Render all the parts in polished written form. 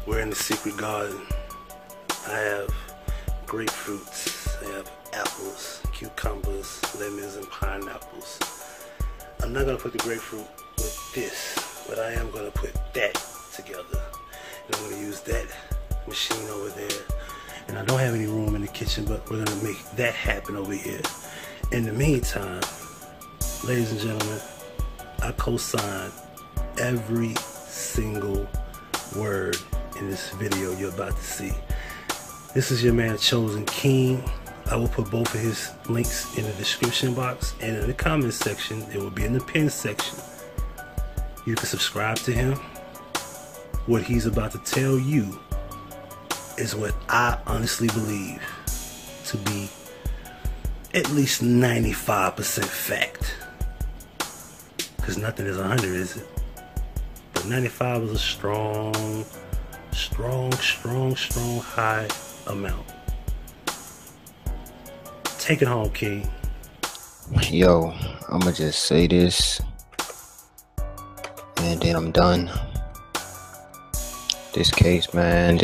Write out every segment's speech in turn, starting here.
We're in the secret garden. I have grapefruits, I have apples, cucumbers, lemons, and pineapples. I'm not going to put the grapefruit with this, but I am going to put that together. And I'm going to use that machine over there. And I don't have any room in the kitchen, but we're going to make that happen over here. In the meantime, ladies and gentlemen, I co-sign every single word in this video you're about to see. This is your man Chosen King. I will put both of his links in the description box and in the comment section. It will be in the pin section. You can subscribe to him. What he's about to tell you is what I honestly believe to be at least 95% fact. Because nothing is 100, is it? But 95 is a strong high amount. Take it home, King. Yo, I'ma just say this and then I'm done. This case, man,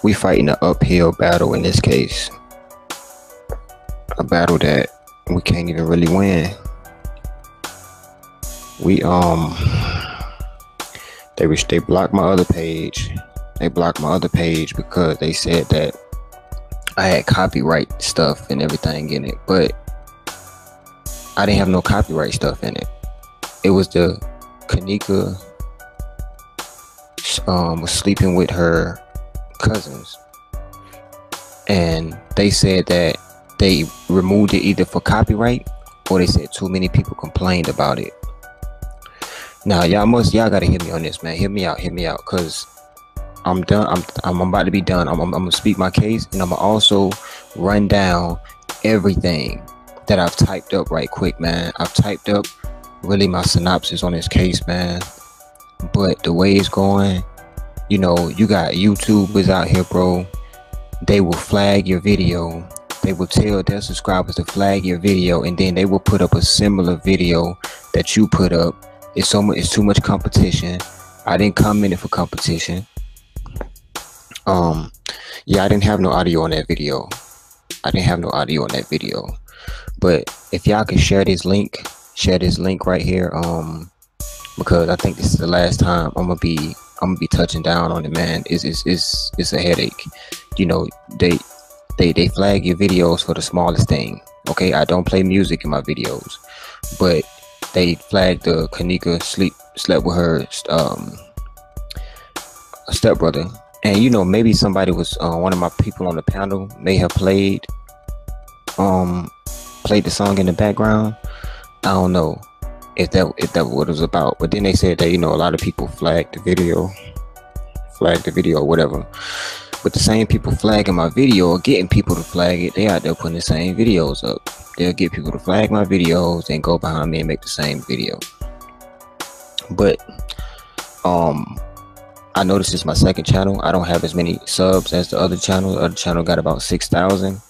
we fighting an uphill battle in this case. A battle that we can't even really win. They blocked my other page. They blocked my other page because they said that I had copyright stuff and everything in it, but I didn't have no copyright stuff in it. It was the Kanika was sleeping with her cousins, and they said that they removed it either for copyright or they said too many people complained about it. Now y'all gotta hear me on this, man. Hear me out, cause I'm done. I'm about to be done. I'm gonna speak my case, and I'm gonna also run down everything that I've typed up right quick, man. I've typed up really my synopsis on this case, man. But the way it's going, you know, you got YouTubers out here, bro. They will flag your video. They will tell their subscribers to flag your video, and then they will put up a similar video that you put up. It's too much competition. I didn't come in it for competition. Yeah, I didn't have no audio on that video. But if y'all can share this link right here, because I think this is the last time I'm gonna be touching down on it, man. It's a headache. You know, they flag your videos for the smallest thing. Okay, I don't play music in my videos, but they flagged the Kanika slept with her stepbrother. And you know, maybe somebody was one of my people on the panel may have played the song in the background. I don't know if that what it was about. But then they said that, you know, a lot of people flagged the video or whatever. But the same people flagging my video or getting people to flag it, they out there putting the same videos up. They'll get people to flag my videos and go behind me and make the same video. But I noticed it's my second channel. I don't have as many subs as the other channel. The other channel got about 6,000.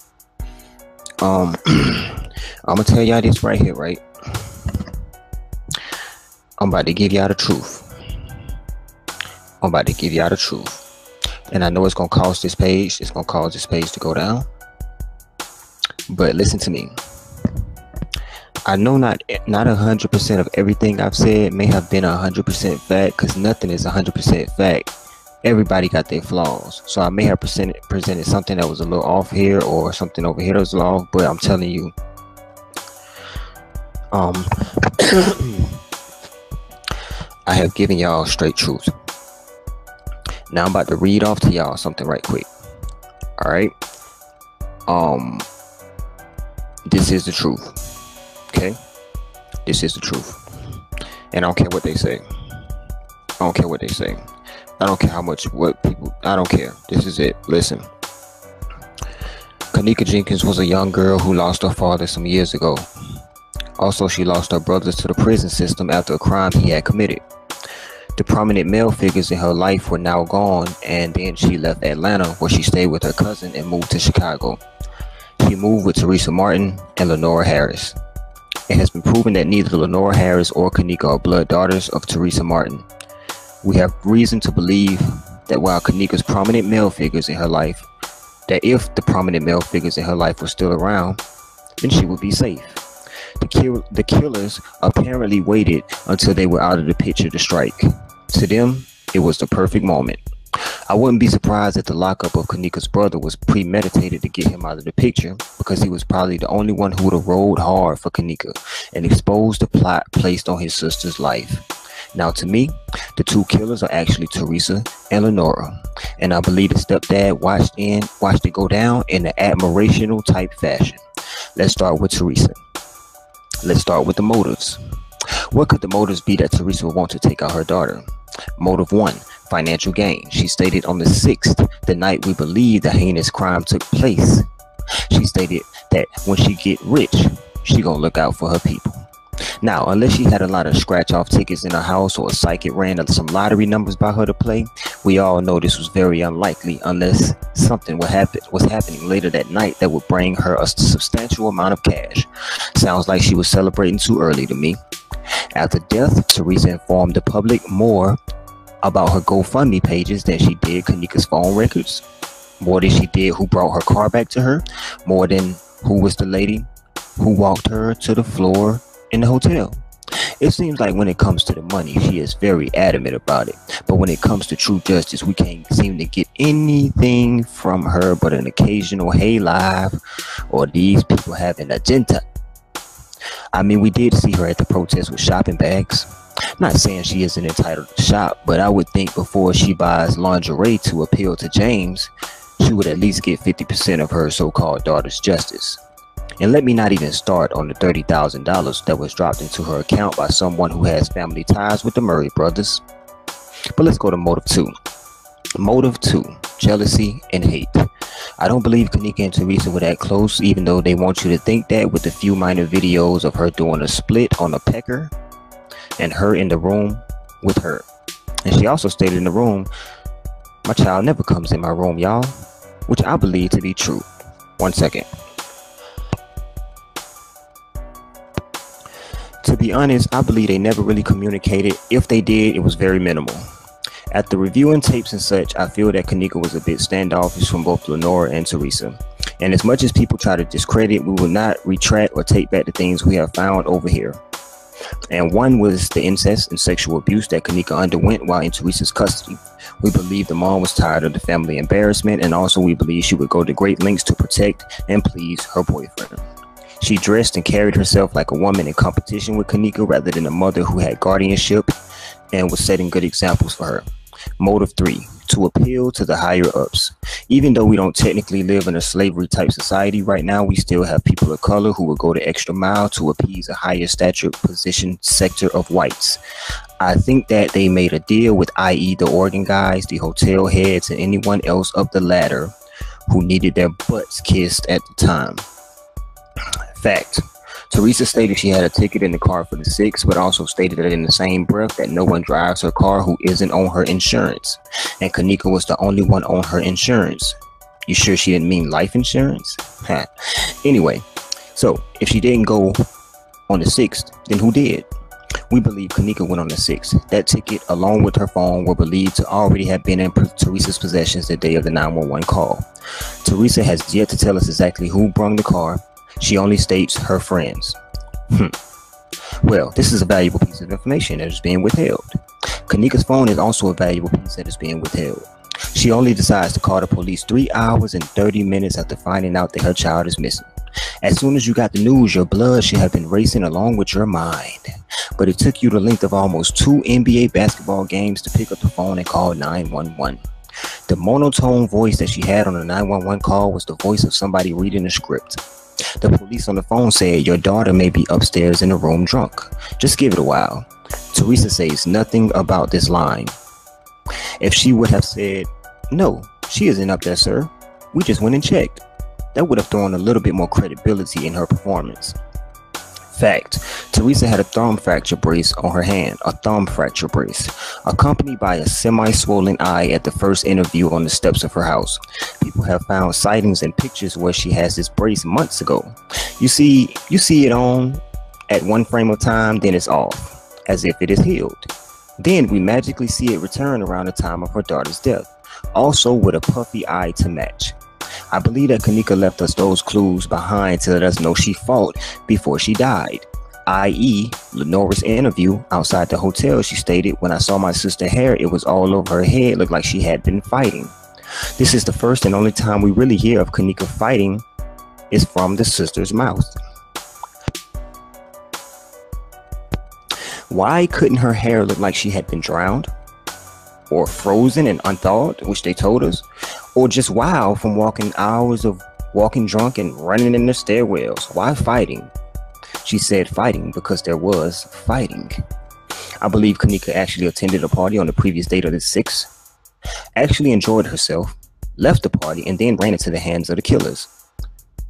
I'm gonna tell y'all this right here, right? I'm about to give y'all the truth. And I know it's gonna cost this page. It's gonna cause this page to go down. But listen to me. I know not 100% of everything I've said may have been 100% fact, because nothing is 100% fact. Everybody got their flaws. So I may have presented something that was a little off here, or something over here that was a little off. But I'm telling you, I have given y'all straight truth. Now I'm about to read off to y'all something right quick. All right. This is the truth. Okay. This is the truth. And I don't care what they say. I don't care how much, I don't care. This is it. Listen. Kanika Jenkins was a young girl who lost her father some years ago. Also, she lost her brothers to the prison system after a crime he had committed. The prominent male figures in her life were now gone, and then she left Atlanta, where she stayed with her cousin, and moved to Chicago. She moved with Teresa Martin and Lenora Harris. It has been proven that neither Lenora Harris or Kanika are blood daughters of Teresa Martin. We have reason to believe that while Kanika's prominent male figures in her life, that if the prominent male figures in her life were still around, then she would be safe. The killers apparently waited until they were out of the picture to strike. To them, it was the perfect moment. I wouldn't be surprised if the lockup of Kanika's brother was premeditated to get him out of the picture, because he was probably the only one who would have rolled hard for Kanika and exposed the plot placed on his sister's life. Now, to me, the two killers are actually Teresa and Lenora, and I believe the stepdad watched it go down in an admirational type fashion. Let's start with Teresa. Let's start with the motives. What could the motives be that Teresa would want to take out her daughter? Motive 1, financial gain. She stated on the 6th, the night we believe the heinous crime took place. She stated that when she get rich, she gonna look out for her people. Now, unless she had a lot of scratch-off tickets in her house or a psychic ran some lottery numbers by her to play, we all know this was very unlikely unless something was happening later that night that would bring her a substantial amount of cash. Sounds like she was celebrating too early to me. After death, Teresa informed the public more about her GoFundMe pages than she did Kanika's phone records, more than she did who brought her car back to her, more than who was the lady who walked her to the floor in the hotel. It seems like when it comes to the money, she is very adamant about it. But when it comes to true justice, we can't seem to get anything from her but an occasional "hey live" or "these people have an agenda." I mean, we did see her at the protest with shopping bags. Not saying she isn't entitled to shop, but I would think before she buys lingerie to appeal to James, she would at least get 50% of her so-called daughter's justice. And let me not even start on the $30,000 that was dropped into her account by someone who has family ties with the Murray brothers. But let's go to motive 2. Motive 2, jealousy and hate. I don't believe Kanika and Teresa were that close, even though they want you to think that with the few minor videos of her doing a split on a pecker and her in the room with her. And she also stated in the room, "My child never comes in my room, y'all," which I believe to be true. 1 second. To be honest, I believe they never really communicated. If they did, it was very minimal. After reviewing tapes and such, I feel that Kanika was a bit standoffish from both Lenora and Teresa. And as much as people try to discredit, we will not retract or take back the things we have found over here. And one was the incest and sexual abuse that Kanika underwent while in Teresa's custody. We believe the mom was tired of the family embarrassment, and also we believe she would go to great lengths to protect and please her boyfriend. She dressed and carried herself like a woman in competition with Kanika rather than a mother who had guardianship and was setting good examples for her. Motive 3, to appeal to the higher ups. Even though we don't technically live in a slavery type society right now, we still have people of color who will go the extra mile to appease a higher stature position sector of whites. I think that they made a deal with, i.e. the organ guys, the hotel heads, and anyone else up the ladder who needed their butts kissed at the time. Fact. Teresa stated she had a ticket in the car for the 6th, but also stated that in the same breath that no one drives her car who isn't on her insurance. And Kanika was the only one on her insurance. You sure she didn't mean life insurance? Anyway, so if she didn't go on the 6th, then who did? We believe Kanika went on the 6th. That ticket, along with her phone, were believed to already have been in Teresa's possessions the day of the 911 call. Teresa has yet to tell us exactly who brung the car. She only states her friends. Well, this is a valuable piece of information that is being withheld. Kanika's phone is also a valuable piece that is being withheld. She only decides to call the police 3 hours and 30 minutes after finding out that her child is missing. As soon as you got the news, your blood should have been racing along with your mind. But it took you the length of almost 2 NBA basketball games to pick up the phone and call 911. The monotone voice that she had on the 911 call was the voice of somebody reading a script. The police on the phone said, "Your daughter may be upstairs in the room drunk. Just give it a while." Teresa says nothing about this line. If she would have said, "No, she isn't up there, sir. We just went and checked," that would have thrown a little bit more credibility in her performance. Fact. Teresa had a thumb fracture brace on her hand, accompanied by a semi-swollen eye at the first interview on the steps of her house. People have found sightings and pictures where she has this brace months ago. You see it on at one frame of time, then it's off, as if it is healed. Then we magically see it return around the time of her daughter's death, also with a puffy eye to match. I believe that Kanika left us those clues behind to let us know she fought before she died. I.e., Lenora's interview outside the hotel, she stated, "When I saw my sister's hair, it was all over her head, looked like she had been fighting." This is the first and only time we really hear of Kanika fighting is from the sister's mouth. Why couldn't her hair look like she had been drowned? Or frozen and unthawed, which they told us? Or just wild from walking hours of walking drunk and running in the stairwells? Why fighting? She said fighting because there was fighting. I believe Kanika actually attended a party on the previous date of the 6th, actually enjoyed herself, left the party, and then ran into the hands of the killers.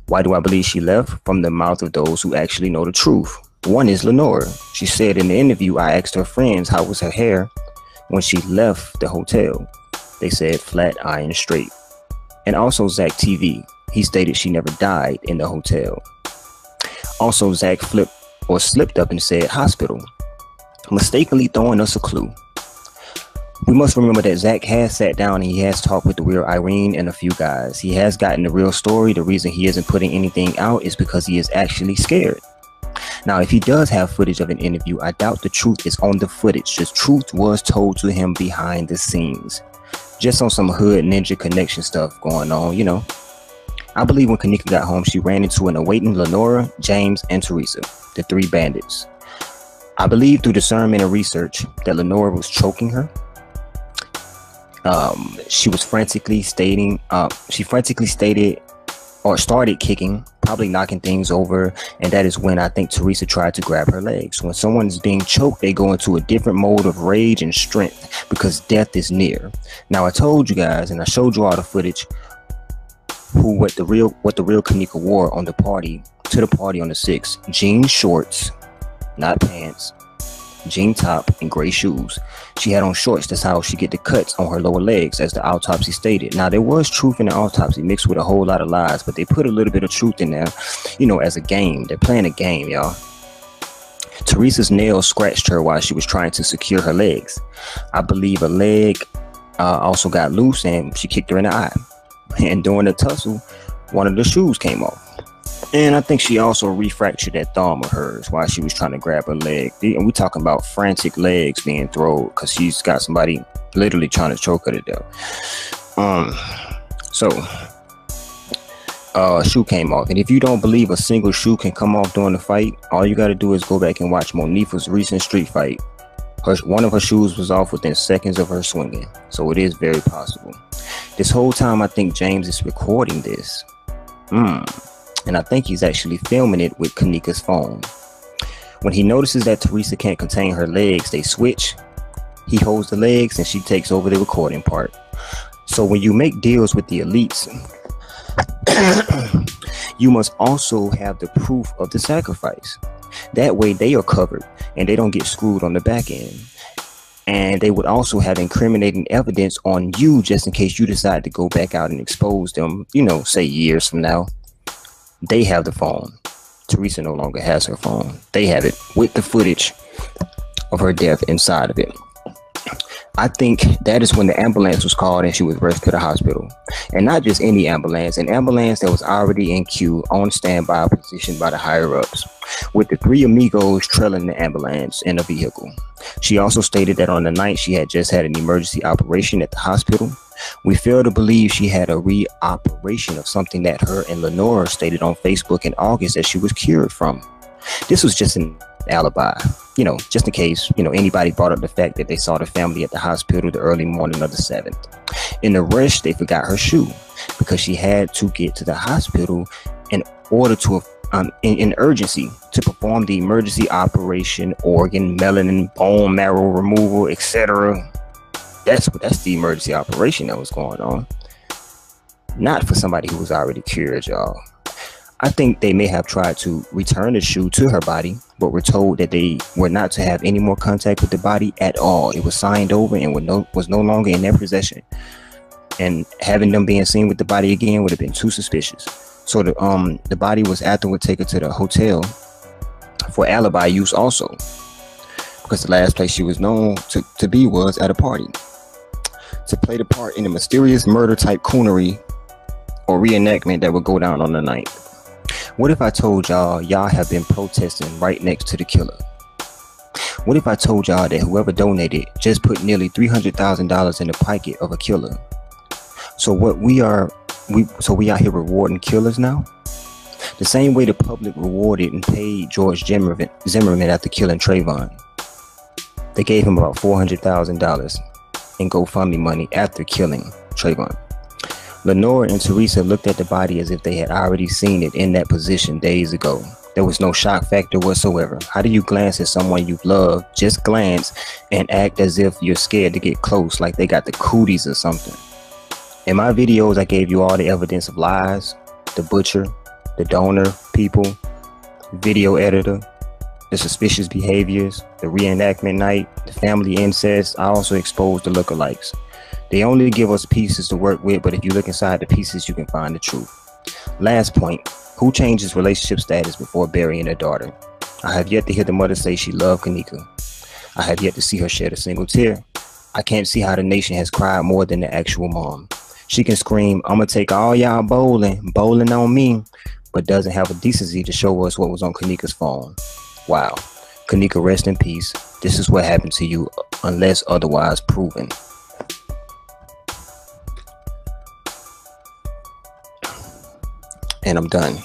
Why do I believe she left? From the mouth of those who actually know the truth. One is Lenora. She said in the interview, I asked her friends how was her hair when she left the hotel. They said flat, iron, straight. And also Zach TV. He stated she never died in the hotel. Also, Zach slipped up and said hospital, mistakenly throwing us a clue. We must remember that Zach has sat down and he has talked with the real Irene and a few guys. He has gotten the real story. The reason he isn't putting anything out is because he is actually scared. Now, if he does have footage of an interview, I doubt the truth is on the footage. The truth was told to him behind the scenes. Just on some hood ninja connection stuff going on, you know. I believe when Kanika got home, she ran into an awaiting Lenora, James, and Teresa, the 3 bandits. I believe through discernment and research that Lenora was choking her. She frantically stated or started kicking, probably knocking things over, and that is when I think Teresa tried to grab her legs. When someone is being choked, they go into a different mode of rage and strength because death is near. Now, I told you guys, and I showed you all the footage, what the real Kanika wore on the party on the 6th. Jean shorts, not pants, jean top, and gray shoes. She had on shorts. That's how she get the cuts on her lower legs, as the autopsy stated. Now, there was truth in the autopsy mixed with a whole lot of lies, but they put a little bit of truth in there, you know, as a game. They're playing a game, y'all. Teresa's nails scratched her while she was trying to secure her legs. I believe a leg also got loose and she kicked her in the eye. And during the tussle, one of the shoes came off. And I think she also refractured that thumb of hers while she was trying to grab her leg. And we're talking about frantic legs being thrown because she's got somebody literally trying to choke her to death. Shoe came off. And if you don't believe a single shoe can come off during the fight, all you got to do is go back and watch Monifa's recent street fight. One of her shoes was off within seconds of her swinging. So it is very possible. This whole time, I think James is recording this. And I think he's actually filming it with Kanika's phone. When he notices that Teresa can't contain her legs, they switch. He holds the legs and she takes over the recording part. So when you make deals with the elites, you must also have the proof of the sacrifice. That way they are covered and they don't get screwed on the back end. And they would also have incriminating evidence on you just in case you decide to go back out and expose them, you know, say years from now. They have the phone. Teresa no longer has her phone. They have it with the footage of her death inside of it. I think that is when the ambulance was called and she was rushed to the hospital. And not just any ambulance, an ambulance that was already in queue on standby position by the higher-ups, with the 3 amigos trailing the ambulance in a vehicle. She also stated that on the night she had just had an emergency operation at the hospital. We fail to believe she had a reoperation of something that her and Lenora stated on Facebook in August that she was cured from. This was just an alibi, you know, just in case, you know, anybody brought up the fact that they saw the family at the hospital the early morning of the 7th. In the rush, they forgot her shoe because she had to get to the hospital in order to, in urgency, to perform the emergency operation, organ, melanin, bone marrow removal, etc. That's the emergency operation that was going on. Not for somebody who was already cured, y'all. I think they may have tried to return the shoe to her body, but were told that they were not to have any more contact with the body at all. It was signed over and was no longer in their possession. And having them being seen with the body again would have been too suspicious. So the body was afterward taken to the hotel for alibi use also. because the last place she was known to be was at a party. To play the part in a mysterious murder type coonery or reenactment that would go down on the night. What if I told y'all have been protesting right next to the killer? What if I told y'all that whoever donated just put nearly $300,000 in the pocket of a killer? So we out here rewarding killers now? The same way the public rewarded and paid George Zimmerman after killing Trayvon. They gave him about $400,000 in GoFundMe money after killing Trayvon. Lenore and Teresa looked at the body as if they had already seen it in that position days ago. There was no shock factor whatsoever. How do you glance at someone you've loved, just glance, and act as if you're scared to get close, like they got the cooties or something? In my videos, I gave you all the evidence of lies, the butcher, the donor people, video editor, the suspicious behaviors, the reenactment night, the family incest. I also exposed the lookalikes. They only give us pieces to work with, but if you look inside the pieces, you can find the truth. Last point, who changes relationship status before burying their daughter? I have yet to hear the mother say she loved Kanika. I have yet to see her shed a single tear. I can't see how the nation has cried more than the actual mom. She can scream, "I'm gonna take all y'all bowling on me," but doesn't have a decency to show us what was on Kanika's phone. Wow. Kanika, rest in peace. This is what happened to you unless otherwise proven. And I'm done.